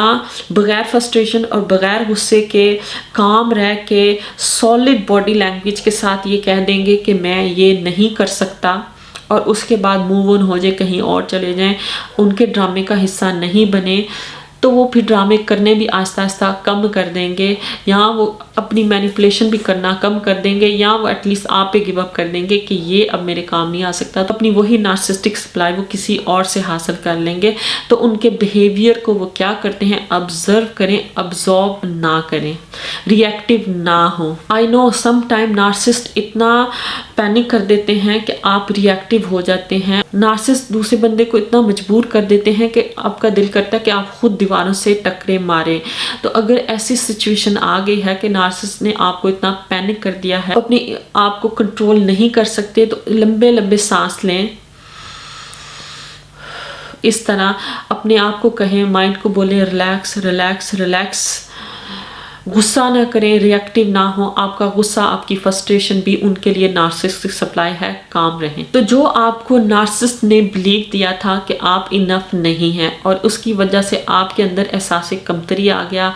بغیر فرسٹریشن اور بغیر غصے کے کام رہ کے سالڈ باڈی لینگویج کے ساتھ یہ کہہ دیں گے کہ میں یہ نہیں کر سکتا، اور اس کے بعد موو آن ہو جائے، کہیں اور چلے جائیں، ان کے ڈرامے کا حصہ نہیں بنے، تو وہ پھر ڈرامے کرنے بھی آہستہ آہستہ کم کر دیں گے، یا وہ اپنی مینیپولیشن بھی کرنا کم کر دیں گے، یا وہ ایٹ لیسٹ آپ پہ گیو اپ کر دیں گے کہ یہ اب میرے کام نہیں آ سکتا. تو اپنی وہی نارسسٹک سپلائی وہ کسی اور سے حاصل کر لیں گے. تو ان کے بیہیویئر کو وہ کیا کرتے ہیں، آبزرو کریں، ابزارب نہ کریں، ریئیکٹیو نہ ہوں. آئی نو سم ٹائم نارسسٹ اتنا پینک کر دیتے ہیں کہ آپ ریئیکٹیو ہو جاتے ہیں. نارسسٹ دوسرے بندے کو اتنا مجبور کر دیتے ہیں کہ آپ کا دل کرتا ہے کہ آپ خود دیواروں سے ٹکرے مارے. تو اگر ایسی سچویشن آ گئی ہے کہ نارسسٹ نے آپ کو اتنا پینک کر دیا ہے، اپنے آپ کو کنٹرول نہیں کر سکتے، تو لمبے لمبے سانس لیں. اس طرح اپنے آپ کو کہیں، مائنڈ کو بولیں ریلیکس ریلیکس ریلیکس. غصہ نہ کریں، ریئیکٹیو نہ ہوں. آپ کا غصہ، آپ کی فرسٹریشن بھی ان کے لیے نارسسٹک سپلائی ہے. کام رہیں. تو جو آپ کو نارسسٹ نے بلیو دیا تھا کہ آپ انف نہیں ہیں، اور اس کی وجہ سے آپ کے اندر احساس کمتری آ گیا،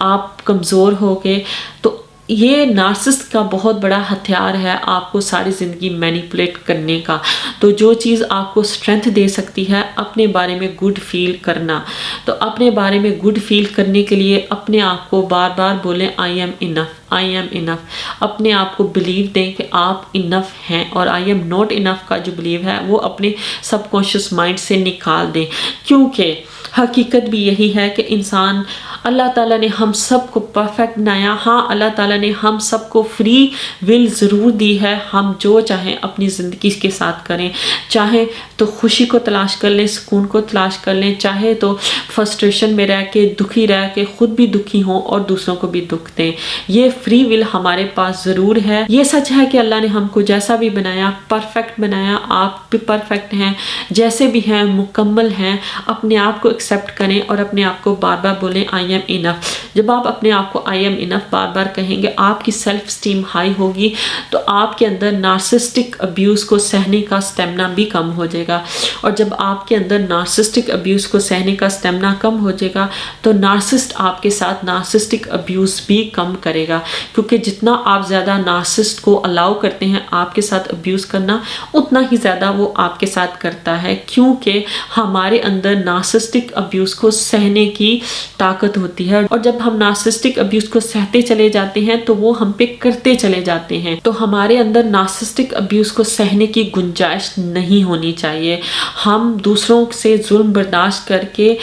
آپ کمزور ہو گئے، تو یہ نارسسٹ کا بہت بڑا ہتھیار ہے آپ کو ساری زندگی مینیپولیٹ کرنے کا. تو جو چیز آپ کو اسٹرینتھ دے سکتی ہے، اپنے بارے میں گڈ فیل کرنا. تو اپنے بارے میں گڈ فیل کرنے کے لیے اپنے آپ کو بار بار بولیں I am enough, I am انف. اپنے آپ کو بلیو دیں کہ آپ انف ہیں، اور آئی ایم ناٹ انف کا جو بلیو ہے وہ اپنے سب کانشیس مائنڈ سے نکال دیں. کیونکہ حقیقت بھی یہی ہے کہ انسان، اللہ تعالیٰ نے ہم سب کو پرفیکٹ بنایا. ہاں، اللہ تعالیٰ نے ہم سب کو فری ول ضرور دی ہے. ہم جو چاہیں اپنی زندگی کے ساتھ کریں. چاہیں تو خوشی کو تلاش کر لیں، سکون کو تلاش کر لیں، چاہے تو فرسٹریشن میں رہ کے، دکھی رہ کے خود بھی دکھی ہوں اور دوسروں کو بھی دکھ دیں. یہ فری ول ہمارے پاس ضرور ہے. یہ سچ ہے کہ اللہ نے ہم کو جیسا بھی بنایا، پرفیکٹ بنایا. آپ بھی پرفیکٹ ہیں، جیسے بھی ہیں مکمل ہیں. اپنے آپ کو ایکسیپٹ کریں اور اپنے آپ کو بار بار بولیں آئی ایم انف. جب آپ اپنے آپ کو آئی ایم انف بار بار کہیں گے، آپ کی سیلف اسٹیم ہائی ہوگی، تو آپ کے اندر نارسسٹک ابیوز کو سہنے کا اسٹیمنا بھی کم ہو جائے گا. اور جب آپ کے اندر نارسسٹک ابیوز کو سہنے کا اسٹیمنا کم ہو جائے گا، تو نارسسٹ آپ کے ساتھ نارسسٹک ابیوز بھی کم کرے گا. کیونکہ جتنا آپ زیادہ نارسسٹ کو الاؤ کرتے ہیں آپ کے ساتھ ابیوز کرنا، اتنا ہی زیادہ وہ آپ کے ساتھ کرتا ہے. کیونکہ ہمارے اندر نارسسٹک ابیوز کو سہنے کی طاقت ہوتی ہے، اور جب ہم نارسسٹک ابیوز کو سہتے چلے جاتے ہیں تو وہ ہم پہ کرتے چلے جاتے ہیں. تو ہمارے اندر نارسسٹک ابیوز کو سہنے کی گنجائش نہیں ہونی چاہیے. ہم دوسروں سے ظلم برداشت کر کے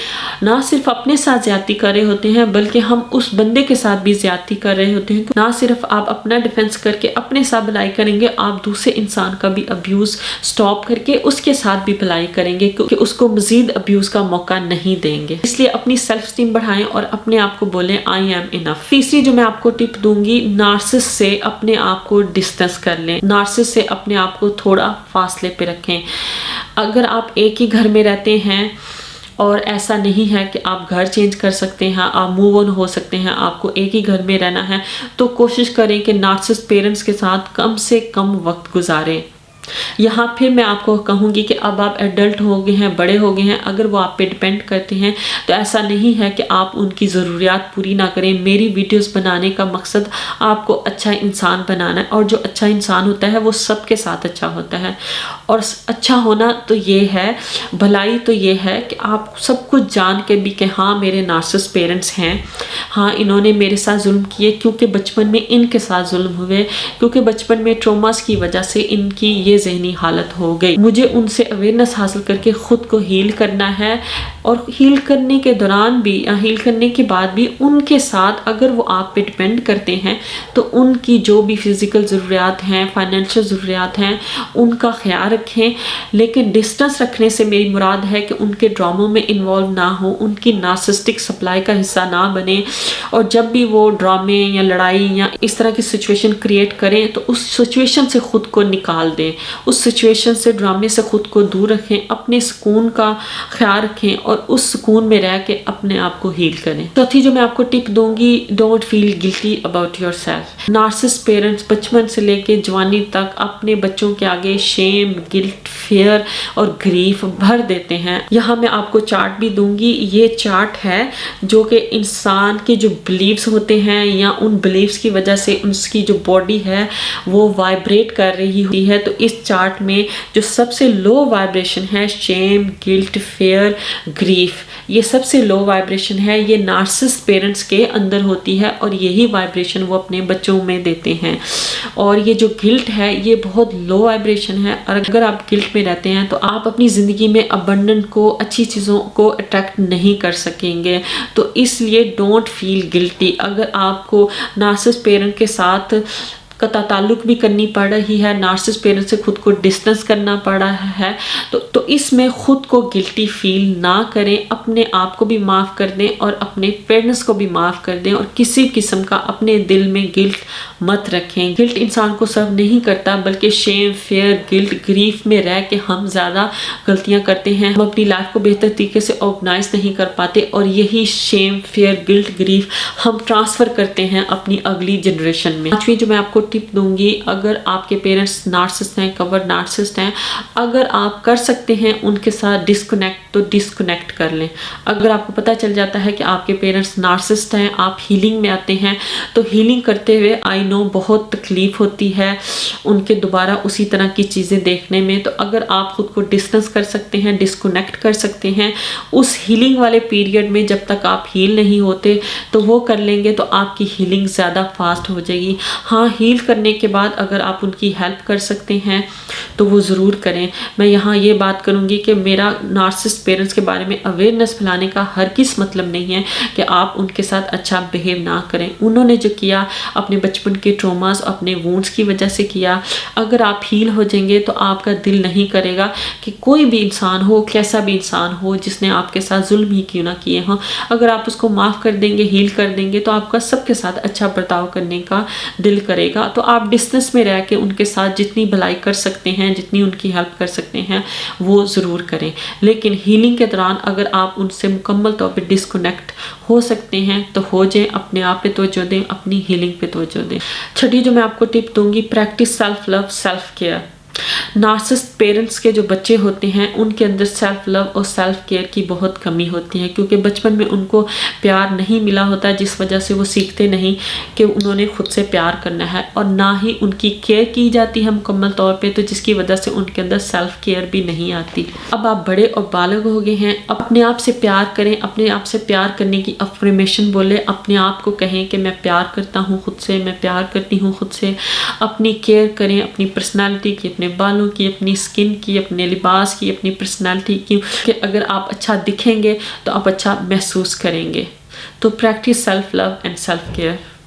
نہ صرف اپنے ساتھ زیادتی کر رہے ہوتے ہیں، بلکہ ہم اس بندے کے ساتھ بھی زیادتی کر رہے ہوتے ہیں. نہ صرف آپ اپنا ڈیفنس کر کے اپنے ساتھ بھلائی کریں گے، آپ دوسرے انسان کا بھی ابیوز سٹاپ کر کے اس کے ساتھ بھی بھلائی کریں گے، کیونکہ اس کو مزید ابیوز کا موقع نہیں دیں گے. اس لیے اپنی سیلف اسٹیم بڑھائیں اور اپنے آپ کو بولیں آئی ایم انف. تیسری جو میں آپ کو ٹپ دوں گی، نارسس سے اپنے آپ کو ڈسٹنس کر لیں. نارسس سے اپنے آپ کو تھوڑا فاصلے پہ رکھیں. اگر آپ ایک ہی گھر میں رہتے ہیں اور ایسا نہیں ہے کہ آپ گھر چینج کر سکتے ہیں، آپ موو آن ہو سکتے ہیں، آپ کو ایک ہی گھر میں رہنا ہے، تو کوشش کریں کہ نارسسسٹ پیرنٹس کے ساتھ کم سے کم وقت گزاریں۔ یہاں پھر میں آپ کو کہوں گی کہ اب آپ ایڈلٹ ہو گئے ہیں، بڑے ہو گئے ہیں، اگر وہ آپ پہ ڈیپینڈ کرتے ہیں تو ایسا نہیں ہے کہ آپ ان کی ضروریات پوری نہ کریں۔ میری ویڈیوز بنانے کا مقصد آپ کو اچھا انسان بنانا ہے، اور جو اچھا انسان ہوتا ہے وہ سب کے ساتھ اچھا ہوتا ہے، اور اچھا ہونا تو یہ ہے، بھلائی تو یہ ہے کہ آپ سب کچھ جان کے بھی کہ ہاں میرے نارسسسٹ پیرنٹس ہیں، ہاں انہوں نے میرے ساتھ ظلم کیے کیونکہ بچپن میں ان کے ساتھ ظلم ہوئے، کیونکہ بچپن میں ٹروماز کی وجہ سے ان کی یہ ذہنی حالت ہو گئی۔ مجھے ان سے اویئرنس حاصل کر کے خود کو ہیل کرنا ہے، اور ہیل کرنے کے دوران بھی، ہیل کرنے کے بعد بھی ان کے ساتھ اگر وہ آپ پہ ڈیپینڈ کرتے ہیں تو ان کی جو بھی فزیکل ضروریات ہیں، فائنینشیل ضروریات ہیں، ان کا خیال رکھیں۔ لیکن ڈسٹنس رکھنے سے میری مراد ہے کہ ان کے ڈراموں میں انوالو نہ ہو، ان کی نارسسٹک سپلائی کا حصہ نہ بنے، اور جب بھی وہ ڈرامے یا لڑائی یا اس طرح کی سچویشن کریٹ کریں تو اس سچویشن سے خود کو نکال دیں، اس سچویشن سے، ڈرامے سے خود کو دور رکھیں، اپنے سکون کا خیال رکھیں اور اس سکون میں رہ کے اپنے آپ کو ہیل کریں۔ چوتھی جو میں آپ کو ٹپ دوں گی، don't feel guilty about yourself. Narcissist parents بچپن سے لے کے جوانی تک اپنے بچوں کے آگے شیم، گلٹ، فیئر اور گریف بھر دیتے ہیں۔ یہاں میں آپ کو چارٹ بھی دوں گی، یہ چارٹ ہے جو کہ انسان کے جو بلیفز ہوتے ہیں یا ان بلیفز کی وجہ سے اس کی جو باڈی ہے وہ وائبریٹ کر رہی ہوتی ہے۔ تو اس چارٹ میں جو سب سے لو وائبریشن ہے، شیم، گلٹ، فیئر، گریف، یہ سب سے لو وائبریشن ہے، یہ نارسسسٹ پیرنٹس کے اندر ہوتی ہے، اور یہی وائبریشن وہ اپنے بچوں میں دیتے ہیں۔ اور یہ جو گلٹ ہے یہ بہت لو وائبریشن ہے، اور اگر آپ گلٹ میں رہتے ہیں تو آپ اپنی زندگی میں ابنڈنٹ کو، اچھی چیزوں کو اٹریکٹ نہیں کر سکیں گے۔ تو اس لیے ڈونٹ فیل گلٹی۔ اگر آپ کو نارسسسٹ پیرنٹ کے ساتھ قطع تعلق بھی کرنی پڑ رہی ہے، نارسسسٹ پیرنٹ سے خود کو ڈسٹنس کرنا پڑ رہا ہے، تو اس میں خود کو گلٹی فیل نہ کریں، اپنے آپ کو بھی معاف کر دیں اور اپنے پیرنٹس کو بھی معاف کر دیں، اور کسی قسم کا اپنے دل میں گلٹ مت رکھیں۔ گلٹ انسان کو سرو نہیں کرتا، بلکہ شیم، فیئر، گلٹ، گریف میں رہ کے ہم زیادہ غلطیاں کرتے ہیں، ہم اپنی لائف کو بہتر طریقے سے آرگنائز نہیں کر پاتے، اور یہی شیم، فیئر، گلٹ، گریف ہم ٹرانسفر کرتے ہیں اپنی اگلی جنریشن میں۔ پانچویں جو میں آپ کو ٹپ دوں گی، اگر آپ کے پیرنٹس نارسسسٹ ہیں، کورڈ نارسسسٹ ہیں، اگر آپ کر سکتے ہیں ان کے ساتھ ڈسکنیکٹ تو ڈسکنیکٹ کر لیں۔ اگر آپ کو پتہ چل جاتا ہے کہ آپ کے پیرنٹس نارسسسٹ ہیں، آپ ہیلنگ میں آتے ہیں، تو ہیلنگ کرتے ہوئے آئی نو بہت تکلیف ہوتی ہے ان کے دوبارہ اسی طرح کی چیزیں دیکھنے میں، تو اگر آپ خود کو ڈسٹنس کر سکتے ہیں، ڈسکنیکٹ کر سکتے ہیں اس ہیلنگ والے پیریڈ میں، جب تک آپ ہیل نہیں ہوتے تو وہ کر لیں گے تو آپ کی ہیلنگ زیادہ فاسٹ ہو جائے گی۔ ہاں، ہیل کرنے کے بعد اگر آپ ان کی ہیلپ کر سکتے ہیں تو وہ ضرور کریں۔ میں یہاں یہ بات کروں گی کہ میرا نارسسسٹ پیرنٹس کے بارے میں اویئرنس پھیلانے کا ہرگز مطلب نہیں ہے کہ آپ ان کے ساتھ اچھا بیہیو نہ کریں۔ انہوں نے جو کیا اپنے بچپن کے ٹروماز، اپنے وونڈز کی وجہ سے کیا۔ اگر آپ ہیل ہو جائیں گے تو آپ کا دل نہیں کرے گا کہ کوئی بھی انسان ہو، کیسا بھی انسان ہو، جس نے آپ کے ساتھ ظلم ہی کیوں نہ کیے ہوں، اگر آپ اس کو معاف کر دیں گے، ہیل کر دیں گے، تو آپ کا سب کے ساتھ اچھا برتاؤ کرنے کا دل کرے گا۔ تو آپ ڈسٹنس میں رہ کے ان کے ساتھ جتنی بھلائی کر سکتے ہیں، جتنی ان کی ہیلپ کر سکتے ہیں وہ ضرور کریں۔ لیکن ہیلنگ کے دوران اگر آپ ان سے مکمل طور پہ ڈسکنیکٹ ہو سکتے ہیں تو ہو جائیں، اپنے آپ پہ توجہ دیں، اپنی ہیلنگ پہ توجہ دیں۔ چھٹی جو میں آپ کو ٹپ دوں گی، practice self love, self care. Narcissist parents کے جو بچے ہوتے ہیں ان کے اندر سیلف لو اور سیلف کیئر کی بہت کمی ہوتی ہے، کیونکہ بچپن میں ان کو پیار نہیں ملا ہوتا، جس وجہ سے وہ سیکھتے نہیں کہ انہوں نے خود سے پیار کرنا ہے، اور نہ ہی ان کی کیئر کی جاتی ہے مکمل طور پہ، تو جس کی وجہ سے ان کے اندر سیلف کیئر بھی نہیں آتی۔ اب آپ بڑے اور بالغ ہو گئے ہیں، اپنے آپ سے پیار کریں، اپنے آپ سے پیار کرنے کی افرمیشن بولے، اپنے آپ کو کہیں کہ میں پیار کرتا ہوں خود سے، میں پیار کرتی ہوں خود سے۔ اپنی کیئر کریں، اپنی پرسنالٹی کی، اپنے بالوں کی، اپنی سکن کی، اپنے لباس کی، اپنی پرسنالٹی کی، کہ اگر آپ اچھا دکھیں گے تو آپ اچھا محسوس کریں گے۔ تو practice self love and self care.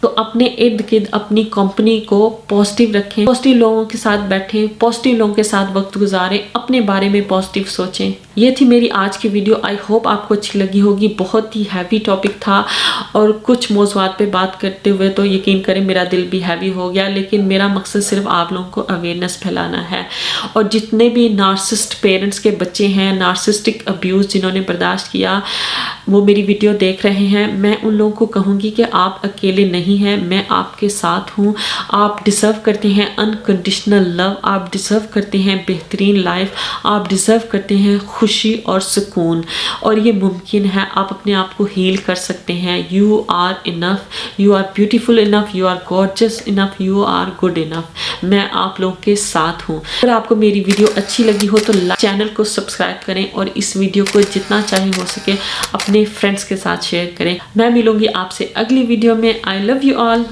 تو اپنے ارد گرد اپنی کمپنی کو پازیٹیو رکھیں، پازیٹیو لوگوں کے ساتھ بیٹھیں، پازیٹیو لوگوں کے ساتھ وقت گزاریں، اپنے بارے میں پازیٹیو سوچیں۔ یہ تھی میری آج کی ویڈیو، آئی ہوپ آپ کو اچھی لگی ہوگی۔ بہت ہی ہیوی ٹاپک تھا اور کچھ موضوعات پہ بات کرتے ہوئے تو یقین کریں میرا دل بھی ہیوی ہو گیا، لیکن میرا مقصد صرف آپ لوگوں کو اویئرنیس پھیلانا ہے۔ اور جتنے بھی نارسسٹ پیرنٹس کے بچے ہیں، نارسسٹک ابیوز جنہوں نے برداشت کیا، وہ میری ویڈیو دیکھ رہے ہیں، میں ان لوگوں کو کہوں گی کہ آپ اکیلے نہیں ہیں، میں آپ کے ساتھ ہوں۔ آپ ڈیزرو کرتے ہیں انکنڈیشنل لو، آپ ڈیزرو کرتے ہیں بہترین لائف، آپ ڈیزرو کرتے ہیں خوشی اور سکون، اور یہ ممکن ہے، آپ اپنے آپ کو ہیل کر سکتے ہیں۔ You are enough, you are beautiful enough, you are gorgeous enough, you are good enough. میں آپ لوگوں کے ساتھ ہوں۔ اگر آپ کو میری ویڈیو اچھی لگی ہو تو چینل کو سبسکرائب کریں اور اس ویڈیو کو جتنا چاہے ہو سکے اپنے فرینڈس کے ساتھ شیئر کریں۔ میں ملوں گی آپ سے اگلی ویڈیو میں۔ آئی لو یو آل۔